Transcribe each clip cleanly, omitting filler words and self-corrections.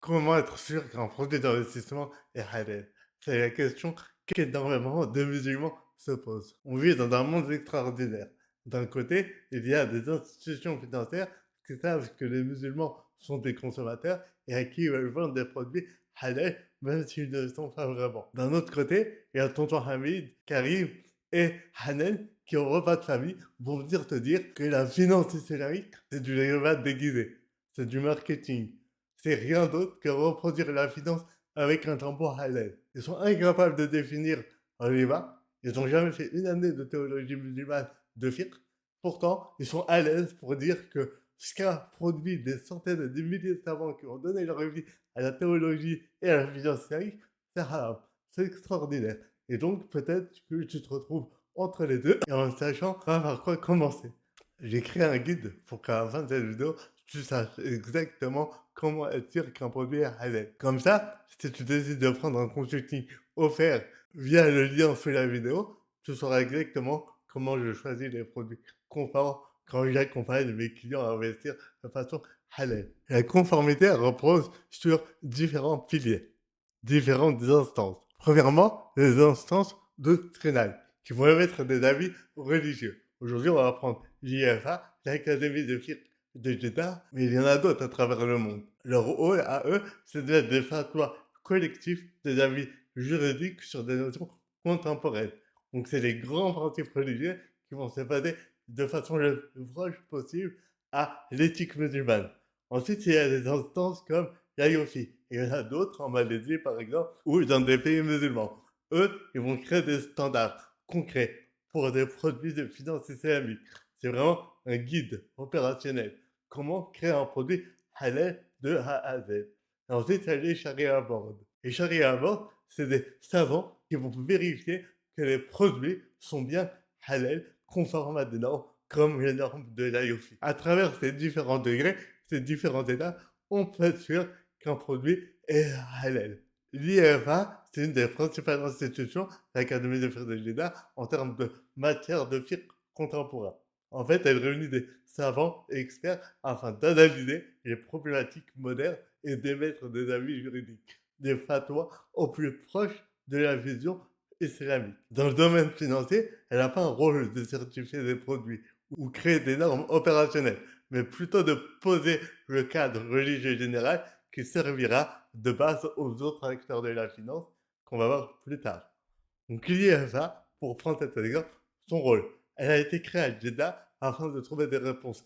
Comment être sûr qu'un produit d'investissement est halal? C'est la question qu'énormément de musulmans se posent. On vit dans un monde extraordinaire. D'un côté, il y a des institutions financières qui savent que les musulmans sont des consommateurs et à qui ils veulent vendre des produits halal, même s'ils ne le sont pas vraiment. D'un autre côté, il y a tonton Hamid, Karim et Hanan qui ont repas de famille vont venir te dire que la finance islamique, c'est du riba déguisé, c'est du marketing, c'est rien d'autre que reproduire la finance avec un tampon halal. Ils sont incapables de définir un riba. Ils n'ont jamais fait une année de théologie musulmane de fiqh. Pourtant, ils sont à l'aise pour dire que ce qu'a produit des centaines et des milliers de savants qui ont donné leur vie à la théologie et à la finance islamique, c'est haram. C'est extraordinaire. Et donc, peut-être que tu te retrouves entre les deux et en sachant pas par quoi commencer. J'ai créé un guide pour qu'à la fin de cette vidéo, tu saches exactement comment être sûr qu'un produit est halal. Comme ça, si tu décides de prendre un consulting offert via le lien sous la vidéo, tu sauras exactement comment je choisis les produits conformes quand j'accompagne mes clients à investir de façon halal. La conformité repose sur différents piliers, différentes instances. Premièrement, les instances doctrinales, qui vont émettre des avis religieux. Aujourd'hui, on va prendre l'IFA, l'Académie de Fiqh de Jeddah, mais il y en a d'autres à travers le monde. Leur rôle à eux, c'est d'être des fatwas collectifs, des avis juridiques sur des notions contemporaines. Donc c'est les grands principes religieux qui vont se baser de façon la plus proche possible à l'éthique musulmane. Ensuite, il y a des instances comme l'IOFI. Il y en a d'autres en Malaisie, par exemple, ou dans des pays musulmans. Eux, ils vont créer des standards concrets pour des produits de finance islamique. C'est vraiment un guide opérationnel. Comment créer un produit halal de A à Z. Et ensuite, il y a les Sharia board. Les Sharia board, c'est des savants qui vont vérifier que les produits sont bien halal, conformes à des normes, comme les normes de l'IOFI. À travers ces différents degrés, ces différents états, on peut être sûr qu'un produit est halal. L'IFA, c'est une des principales institutions, l'Académie de fiqh de Jeddah, en termes de matière de fiqh contemporain. En fait, elle réunit des savants et experts afin d'analyser les problématiques modernes et d'émettre des avis juridiques, des fatwas au plus proche de la vision islamique. Dans le domaine financier, elle n'a pas un rôle de certifier des produits ou créer des normes opérationnelles, mais plutôt de poser le cadre religieux général qui servira de base aux autres acteurs de la finance qu'on va voir plus tard. Donc l'IFA, pour prendre cet exemple, son rôle, elle a été créée à Jeddah afin de trouver des réponses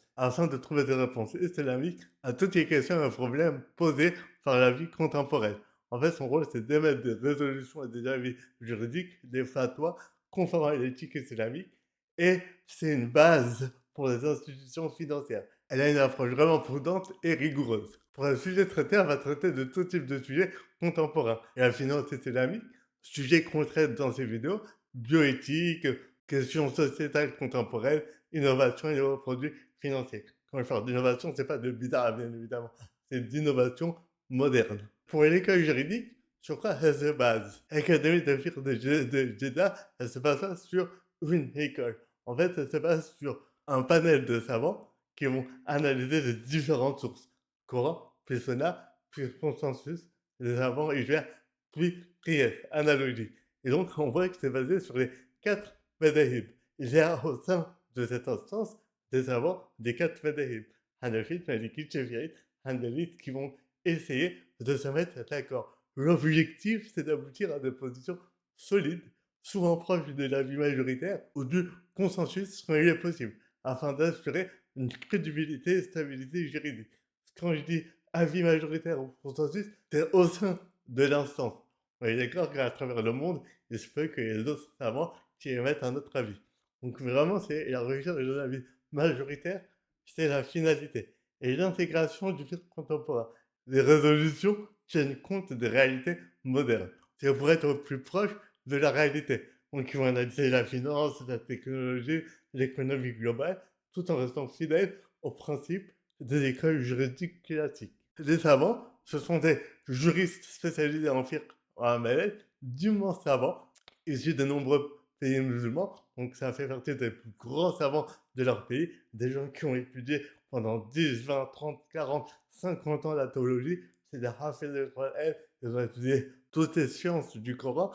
islamiques à toutes les questions et problèmes posés par la vie contemporaine. En fait, son rôle, c'est d'émettre des résolutions et des avis juridiques, des fatwas conformes à l'éthique islamique, et c'est une base pour les institutions financières. Elle a une approche vraiment prudente et rigoureuse. Pour un sujet traité, elle va traiter de tout type de sujets contemporains. Et la finance islamique, sujet qu'on traite dans ces vidéos, bioéthique, questions sociétales contemporaines, innovation et nouveaux produits financiers. Quand je parle d'innovation, c'est pas de bizarre, bien évidemment. C'est d'innovation moderne. Pour l'école juridique, sur quoi elle se base? L'académie de fiqh de Jeddah, elle se base sur une école. En fait, elle se base sur un panel de savants qui vont analyser les différentes sources. Coran, puis Sunna, puis consensus, les savants ijma, puis qiyas, analogie. Et donc, on voit que c'est basé sur les 4 madahib. Il y a au sein de cette instance des savants des 4 madahib. Hanafites, Malikites, Shafi'ites, Hanbalites qui vont essayer de se mettre d'accord. L'objectif, c'est d'aboutir à des positions solides, souvent proches de l'avis majoritaire ou du consensus quand il est possible, afin d'assurer une crédibilité et stabilité juridique. Quand je dis avis majoritaire ou consensus, c'est au sein de l'instance. On est d'accord qu'à travers le monde, il se peut qu'il y ait d'autres savants qui émettent un autre avis. Donc vraiment, c'est la recherche d'un avis majoritaire, c'est la finalité. Et l'intégration du fait contemporain. Les résolutions tiennent compte des réalités modernes. C'est pour être au plus proche de la réalité. Donc ils vont analyser la finance, la technologie, l'économie globale, tout en restant fidèles aux principes des écoles juridiques classiques. Les savants, ce sont des juristes spécialisés en fiqh en MLL, d'immenses savants, issus de nombreux pays musulmans, donc ça fait partie des plus grands savants de leur pays, des gens qui ont étudié pendant 10, 20, 30, 40, 50 ans la théologie, c'est le Hafez al-Qur'an, ils ont étudié toutes les sciences du Coran,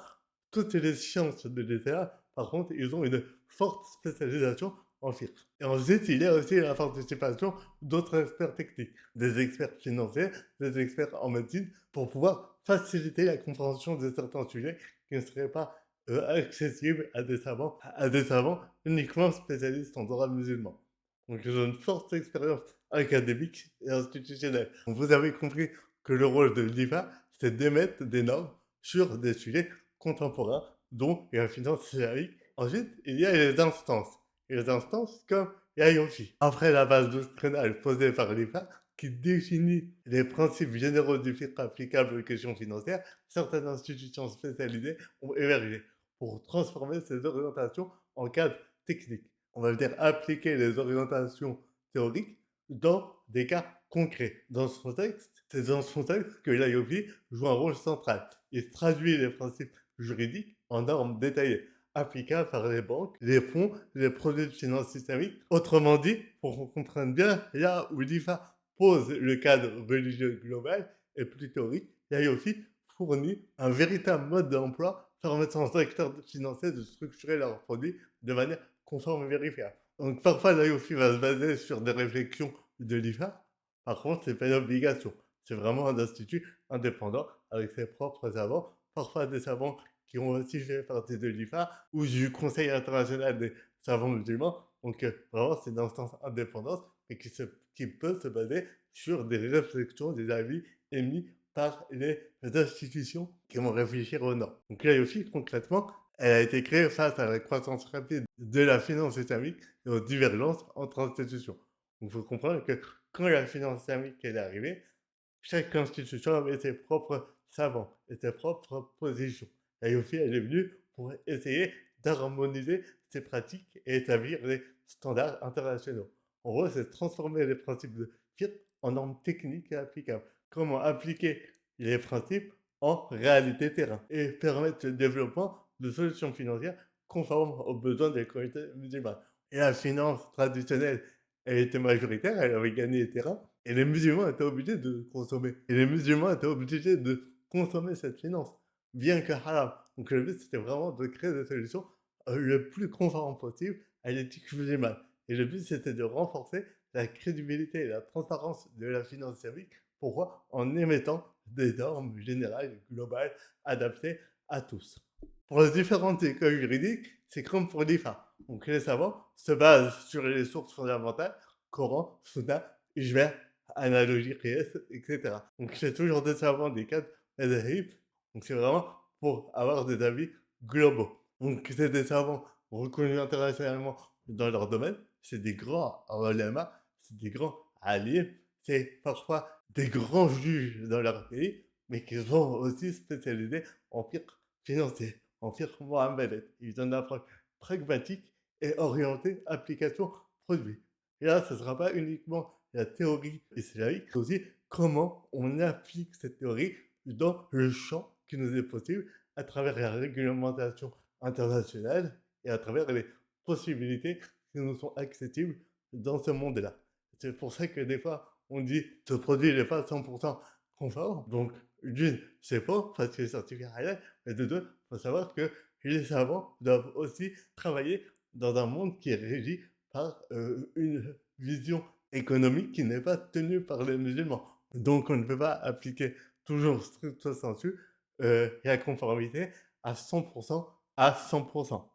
toutes les sciences de l'Islam. Par contre, ils ont une forte spécialisation en fiqh. Et ensuite, il y a aussi la participation d'autres experts techniques, des experts financiers, des experts en médecine, pour pouvoir faciliter la compréhension de certains sujets qui ne seraient pas accessibles à des savants uniquement spécialistes en droit musulman. Donc, ils ont une forte expérience académique et institutionnelle. Donc, vous avez compris que le rôle de l'IFA, c'est d'émettre des normes sur des sujets contemporains, dont la finance islamique. Ensuite, il y a les instances. Et les instances comme l'IOFI. Après la base doctrinale posée par l'IFA, qui définit les principes généraux du fiqh applicables aux questions financières, certaines institutions spécialisées ont émergé pour transformer ces orientations en cadre technique. On va dire appliquer les orientations théoriques dans des cas concrets. Dans ce contexte, c'est dans ce contexte que l'IOFI joue un rôle central. Il traduit les principes juridiques en normes détaillées applicables par les banques, les fonds, les produits de finance systémique. Autrement dit, pour qu'on comprenne bien, là où l'IFA pose le cadre religieux global et plus théorique, l'IOFI fournit un véritable mode d'emploi permettant aux acteurs financiers de structurer leurs produits de manière conforme et vérifiable. Donc parfois l'IOFI va se baser sur des réflexions de l'IFA, par contre c'est pas une obligation. C'est vraiment un institut indépendant avec ses propres savants, parfois des savants qui ont aussi fait partie de l'IFA ou du Conseil international des savants musulmans. Donc vraiment c'est une instance indépendante et qui peut se baser sur des réflexions, des avis émis par les institutions qui vont réfléchir aux normes. Donc l'IOFI concrètement, elle a été créée face à la croissance rapide de la finance islamique et aux divergences entre institutions. Donc il faut comprendre que quand la finance islamique est arrivée, chaque institution avait ses propres savants et ses propres positions. La IOFI, elle est venue pour essayer d'harmoniser ces pratiques et établir des standards internationaux. En gros, c'est transformer les principes de FIRP en normes techniques et applicables. Comment appliquer les principes en réalité terrain et permettre le développement de solutions financières conformes aux besoins des communautés musulmanes. Et la finance traditionnelle, elle était majoritaire, elle avait gagné le terrain, et les musulmans étaient obligés de consommer. Et les musulmans étaient obligés de consommer cette finance, bien que haram. Donc le but, c'était vraiment de créer des solutions le plus conformes possible à l'éthique musulmane. Et le but, c'était de renforcer la crédibilité et la transparence de la finance islamique. Pourquoi? En émettant des normes générales, globales, adaptées à tous. Pour les différentes écoles juridiques, c'est comme pour l'IFA. Donc les savants se basent sur les sources fondamentales, Coran, Sunna, Ijma, analogie, qiyas, etc. Donc c'est toujours des savants des cadres madhahib. Donc c'est vraiment pour avoir des avis globaux. Donc c'est des savants reconnus internationalement dans leur domaine. C'est des grands ulama, c'est des grands alims, c'est parfois des grands juges dans leur pays, mais qui sont aussi spécialisés en fiqh financier, en fiqh muamalat. Ils ont une approche pragmatique et orientée application produit. Et là, ce ne sera pas uniquement la théorie islamique, mais aussi comment on applique cette théorie dans le champ qui nous est possible à travers la réglementation internationale et à travers les possibilités qui nous sont accessibles dans ce monde-là. C'est pour ça que des fois, on dit ce produit n'est pas 100% conforme. Donc, d'une, c'est faux parce qu'il est certifié halal, mais de deux, il faut savoir que les savants doivent aussi travailler dans un monde qui est régi par une vision économique qui n'est pas tenue par les musulmans. Donc, on ne peut pas appliquer toujours stricto sensu la conformité à 100% à 100%.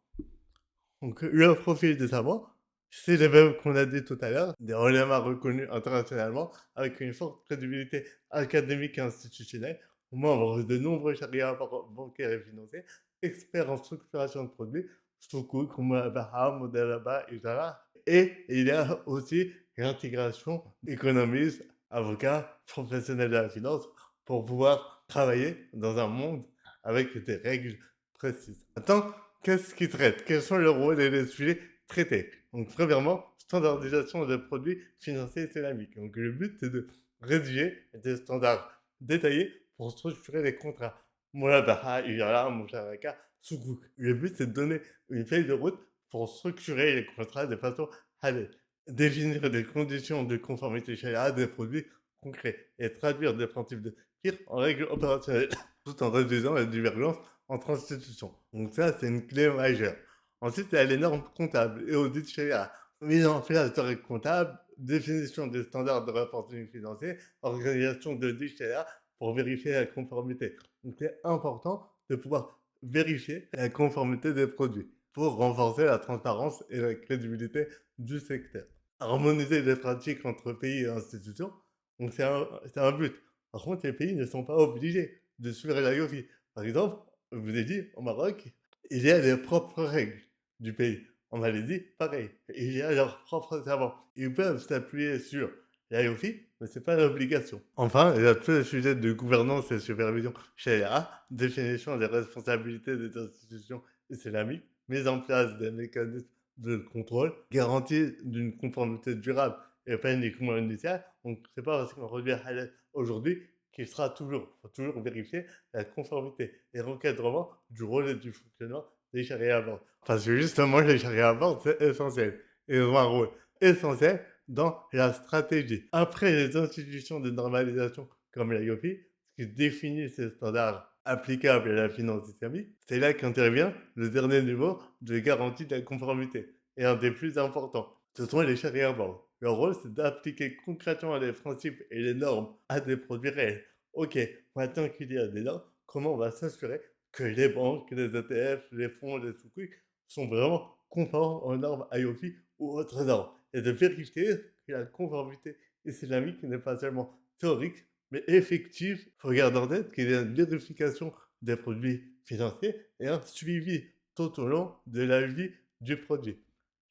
Donc, le profil des savants, c'est le même qu'on a dit tout à l'heure, des ulémas reconnus internationalement avec une forte crédibilité académique et institutionnelle, membres de nombreux charia bancaires et financiers, experts en structuration de produits, Soukouk, Mouabaha, Modelaba, Ijara. Et il y a aussi l'intégration économiste, avocat, professionnel de la finance pour pouvoir travailler dans un monde avec des règles précises. Maintenant, qu'est-ce qu'ils traitent? Quels sont leurs rôles et les sujets traités? Donc, premièrement, standardisation des produits financiers islamiques. Donc, le but, c'est de rédiger des standards détaillés pour structurer les contrats. Murabaha, Ijara, Musharaka, Soukouk. Le but, c'est de donner une feuille de route pour structurer les contrats de façon halal. Définir des conditions de conformité sharia des produits concrets et traduire des principes de s'inscrire en règle opérationnelle, tout en réduisant la divergence entre institutions. Donc ça, c'est une clé majeure. Ensuite, il y a les normes comptables et audits sharia. Mise en place de règles comptables, définition des standards de reporting financier, organisation de sharia pour vérifier la conformité. Donc c'est important de pouvoir vérifier la conformité des produits pour renforcer la transparence et la crédibilité du secteur. Harmoniser les pratiques entre pays et institutions, donc c'est un but. Par contre, les pays ne sont pas obligés de suivre la GOFI. Par exemple, je vous ai dit, au Maroc, il y a les propres règles du pays. En Malaisie, pareil, il y a leurs propres savants. Ils peuvent s'appuyer sur la GOFI, mais ce n'est pas l'obligation. Enfin, il y a tous les sujets de gouvernance et supervision chez l'IA, définition des responsabilités des institutions islamiques, mise en place des mécanismes de contrôle, garantie d'une conformité durable et pas uniquement initiale. Donc, c'est pas parce qu'on revient à l'aide aujourd'hui qu'il sera toujours. Il faut toujours vérifier la conformité et l'encadrement du rôle et du fonctionnement des charriers à bord. Parce que justement, les charriers à bord, c'est essentiel. Ils ont un rôle essentiel dans la stratégie. Après les institutions de normalisation comme la IOFI, qui définit ces standards applicables à la finance islamique, c'est là qu'intervient le dernier niveau de garantie de la conformité, et un des plus importants. Ce sont les charia banques. Leur rôle, c'est d'appliquer concrètement les principes et les normes à des produits réels. Ok, maintenant qu'il y a des normes, comment on va s'assurer que les banques, les ETF, les fonds, les soukouk sont vraiment conformes aux normes IOFI ou autres normes, et de vérifier que la conformité islamique n'est pas seulement théorique, mais effective. Il faut garder en tête qu'il y a une vérification des produits financiers et un suivi tout au long de la vie du produit.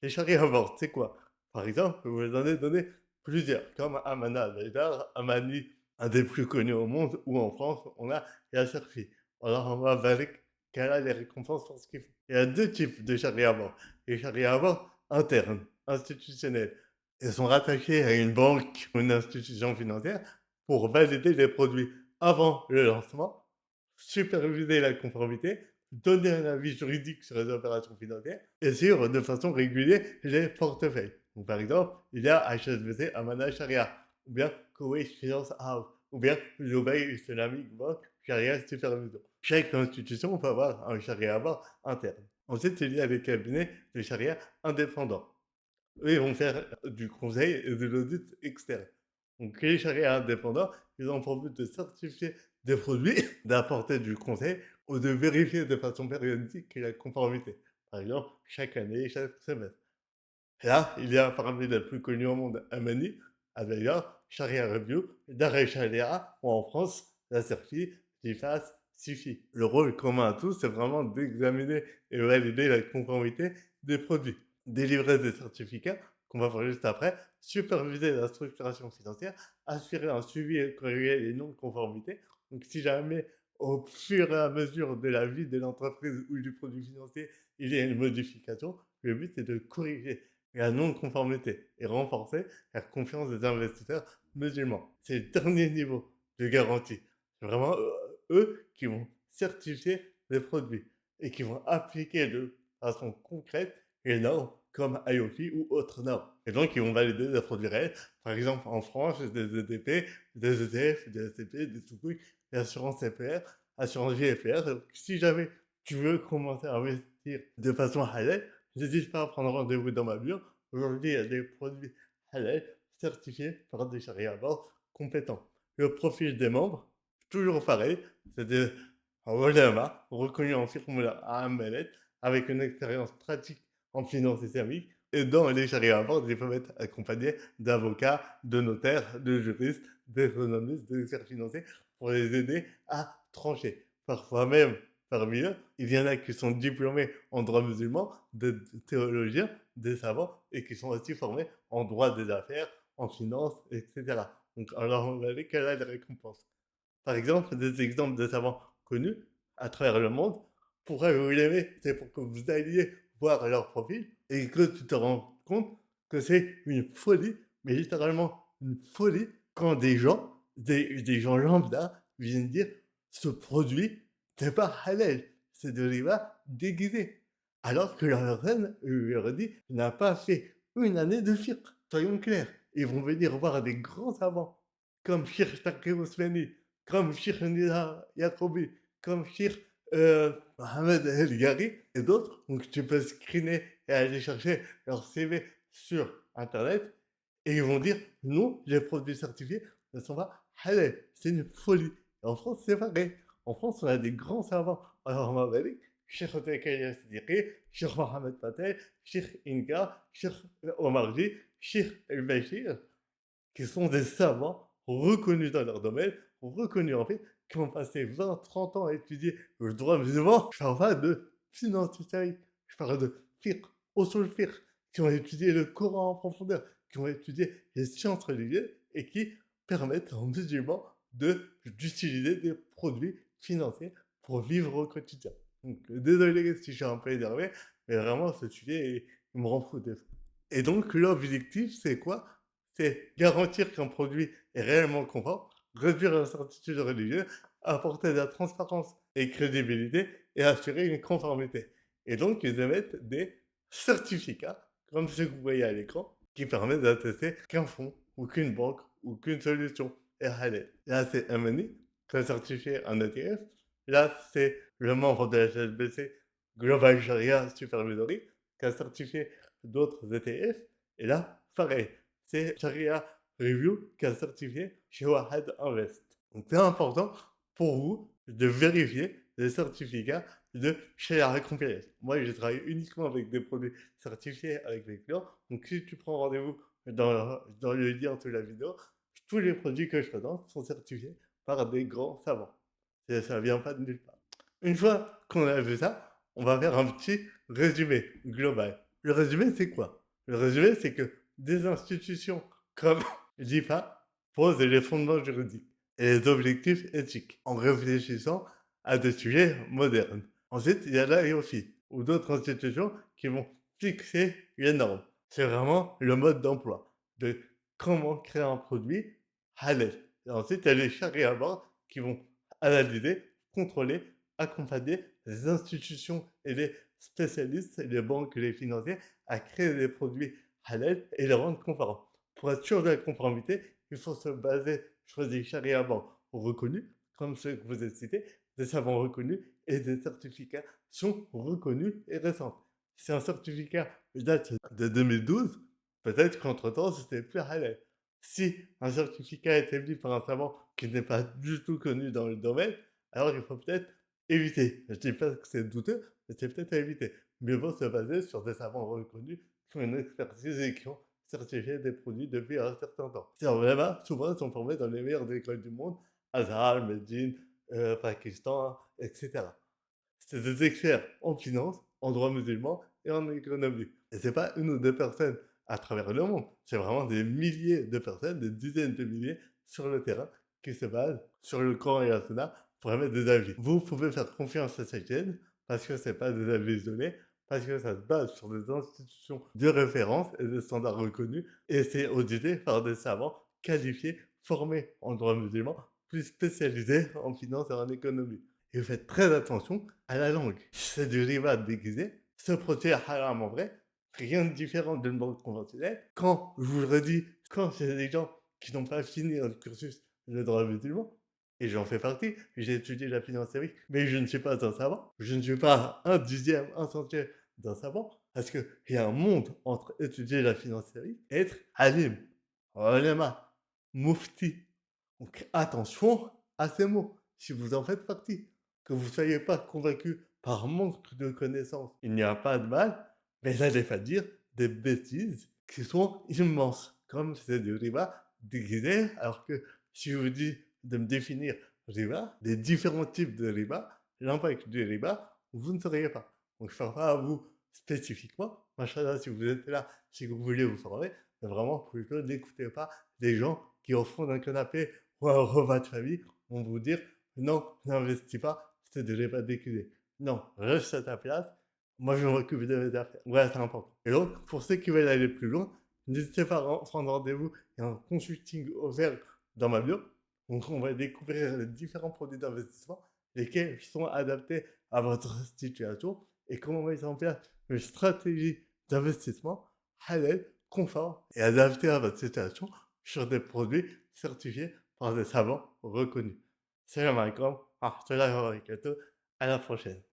Les charrières avortent, c'est quoi? Par exemple, je vous en ai donné plusieurs, comme Amana Daidar, Amani, un des plus connus au monde, ou en France, on a Yasser Fi. Alors on va avec qu'elle a les récompenses pour ce qu'il fait. Il y a deux types de charrières avorts. Les charrières avorts internes, institutionnels. Ils sont rattachés à une banque ou une institution financière pour valider les produits avant le lancement, superviser la conformité, donner un avis juridique sur les opérations financières et suivre de façon régulière les portefeuilles. Donc, par exemple, il y a HSBC Amana Sharia, ou bien Kuwait Finance House, ou bien Dubai Islamic Bank Sharia Supervision. Chaque institution peut avoir un Sharia interne. Ensuite, il y a les cabinets de Sharia indépendants. Eux, ils vont faire du conseil et de l'audit externe. Donc, les charrières indépendants, ils ont pour but de certifier des produits, d'apporter du conseil ou de vérifier de façon périodique la conformité. Par exemple, chaque année, chaque semestre. Et là, il y a parmi les plus connus au monde, Amani, d'ailleurs, Sharia Review, Daré Sharia, ou en France, la CERFI, l'IFAS, SIFI. Le rôle commun à tous, c'est vraiment d'examiner et valider la conformité des produits, délivrer des certificats, qu'on va voir juste après, superviser la structuration financière, assurer un suivi corrigé des non-conformités. Donc, si jamais, au fur et à mesure de la vie de l'entreprise ou du produit financier, il y a une modification, le but est de corriger la non-conformité et renforcer la confiance des investisseurs musulmans. C'est le dernier niveau de garantie. C'est vraiment eux qui vont certifier les produits et qui vont appliquer de façon concrète les normes comme IoT ou autres normes. Et donc, ils vont valider des produits réels. Par exemple, en France, des EDP, des ETF, des SCP, des Soukouk, des assurances CPR, assurance vie FR. Donc, si jamais tu veux commencer à investir de façon halal, n'hésite pas à prendre rendez-vous dans ma bio. Aujourd'hui, il y a des produits halal certifiés par des charia compétents. Le profil des membres, toujours pareil, c'est des ulama reconnus en firme à Ambelet avec une expérience pratique en finance islamique. Et dans les charia board, ils peuvent être accompagnés d'avocats, de notaires, de juristes, d'économistes, d'experts financiers pour les aider à trancher. Parfois même, parmi eux, il y en a qui sont diplômés en droit musulman, des théologiens, des savants, et qui sont aussi formés en droit des affaires, en finance, etc. Donc, alors, on va aller quelle est la récompense? Par exemple, des exemples de savants connus à travers le monde. Pourquoi vous l'aimez? C'est pour que vous alliez voir leur profil et que tu te rends compte que c'est une folie, mais littéralement une folie, quand des gens lambda viennent dire ce produit, c'est pas halal, c'est de riba déguisé. Alors que leur reine leur dit, n'a pas fait une année de fiqh. Soyons clairs, ils vont venir voir des grands savants comme Shir Taqi Ousmani, comme Cheikh Nida Yacoubi, comme Cheikh Mohamed El Gari et d'autres. Donc tu peux screener et aller chercher leur CV sur internet et ils vont dire: «Non, les produits certifiés ne sont pas halal». C'est une folie. Et en France, c'est pareil. En France, on a des grands savants. Alors on va dire Cheikh Zakaria Siddiqui, Cheikh Mohamed Patel, Cheikh Inga, Cheikh Omar Sy, Cheikh El Bachir, qui sont des savants reconnus dans leur domaine, reconnus en fait, qui ont passé 20, 30 ans à étudier le droit musulman. Je parle pas de finance islamique, je parle de fiqh, usul fiqh, qui ont étudié le Coran en profondeur, qui ont étudié les sciences religieuses et qui permettent aux musulmans d'utiliser des produits financiers pour vivre au quotidien. Donc, désolé si je suis un peu énervé, mais vraiment ce sujet, il me rend fou des fois. Et donc l'objectif, c'est quoi? C'est garantir qu'un produit est réellement conforme, réduire l'incertitude religieuse, apporter de la transparence et crédibilité et assurer une conformité. Et donc, ils émettent des certificats, comme ceux que vous voyez à l'écran, qui permettent d'attester qu'un fonds ou qu'une banque ou qu'une solution est halal. Là, c'est MNI, qui a certifié un ETF. Là, c'est le membre de la HSBC, Global Sharia Supervisory, qui a certifié d'autres ETF. Et là, pareil, c'est Sharia Review qui a certifié chez Wahad Invest. Donc c'est important pour vous de vérifier les certificats de Sharia Compliance. Moi, je travaille uniquement avec des produits certifiés avec mes clients. Donc si tu prends rendez-vous dans le lien de la vidéo, tous les produits que je présente sont certifiés par des grands savants. Ça vient pas de nulle part. Une fois qu'on a vu ça, on va faire un petit résumé global. Le résumé, c'est quoi? Le résumé, c'est que des institutions comme l'IFA posent les fondements juridiques et les objectifs éthiques en réfléchissant à des sujets modernes. Ensuite, il y a l'IOFI ou d'autres institutions qui vont fixer les normes. C'est vraiment le mode d'emploi de comment créer un produit halal. Et ensuite, il y a les Sharia boards qui vont analyser, contrôler, accompagner les institutions et les spécialistes, les banques et les financiers à créer des produits halal et les rendre conformes. Pour être sûr de la conformité, il faut se baser sur des Sharia boards reconnus, comme ceux que vous avez cités, des savants reconnus et des certifications reconnues et récentes. Si un certificat date de 2012, peut-être qu'entre-temps, c'était plus halal. Si un certificat est établi par un savant qui n'est pas du tout connu dans le domaine, alors il faut peut-être éviter. Je ne dis pas que c'est douteux, mais c'est peut-être à éviter. Mieux vaut se baser sur des savants reconnus qui ont une expertise et qui ont certifié des produits depuis un certain temps. Ces vraiment, souvent, ils sont formés dans les meilleures écoles du monde, Azhar, Medine, Pakistan, etc. C'est des experts en finance, en droit musulman et en économie. Et c'est pas une ou deux personnes à travers le monde, c'est vraiment des milliers de personnes, des dizaines de milliers sur le terrain qui se basent sur le Coran et la Sunna pour émettre des avis. Vous pouvez faire confiance à cette chaîne parce que c'est pas des avis isolés, parce que ça se base sur des institutions de référence et des standards reconnus et c'est audité par des savants qualifiés, formés en droit musulman, plus spécialisés en finance et en économie. Et vous faites très attention à la langue. C'est du riba déguisé. Ce produit est haram en vrai. Rien de différent d'une banque conventionnelle. Quand, je vous le redis, quand c'est des gens qui n'ont pas fini un cursus de droit musulman, et j'en fais partie, j'ai étudié la finance islamique, mais je ne suis pas un savant. Je ne suis pas un dixième, un centième d'un savant, parce qu'il y a un monde entre étudier la finance islamique et être alim, ulama, mufti. Donc attention à ces mots, si vous en faites partie. Que vous ne soyez pas convaincu par manque de connaissances, il n'y a pas de mal, mais n'allez pas dire des bêtises qui sont immenses, comme c'est du riba déguisé, alors que si je vous dis de me définir riba, les différents types de riba, l'impact du riba, vous ne sauriez pas. Donc je ne parle pas à vous spécifiquement, machallah, si vous êtes là, si vous voulez vous former, mais vraiment, plutôt n'écoutez pas des gens qui au fond d'un canapé ou un repas de famille vont vous dire non, n'investis pas, c'est de pas déculer. Non, reste à ta place, moi je m'occupe de mes affaires. Ouais, c'est important. Et donc, pour ceux qui veulent aller plus loin, n'hésitez pas à prendre rendez-vous. Il y a un consulting offert dans ma bio. Donc, on va découvrir les différents produits d'investissement, lesquels sont adaptés à votre situation et comment mettre en place une stratégie d'investissement halal, confort et adaptée à votre situation sur des produits certifiés par des savants reconnus. Salam alaikum wa rahmatullahi wa barakatuh. À la prochaine.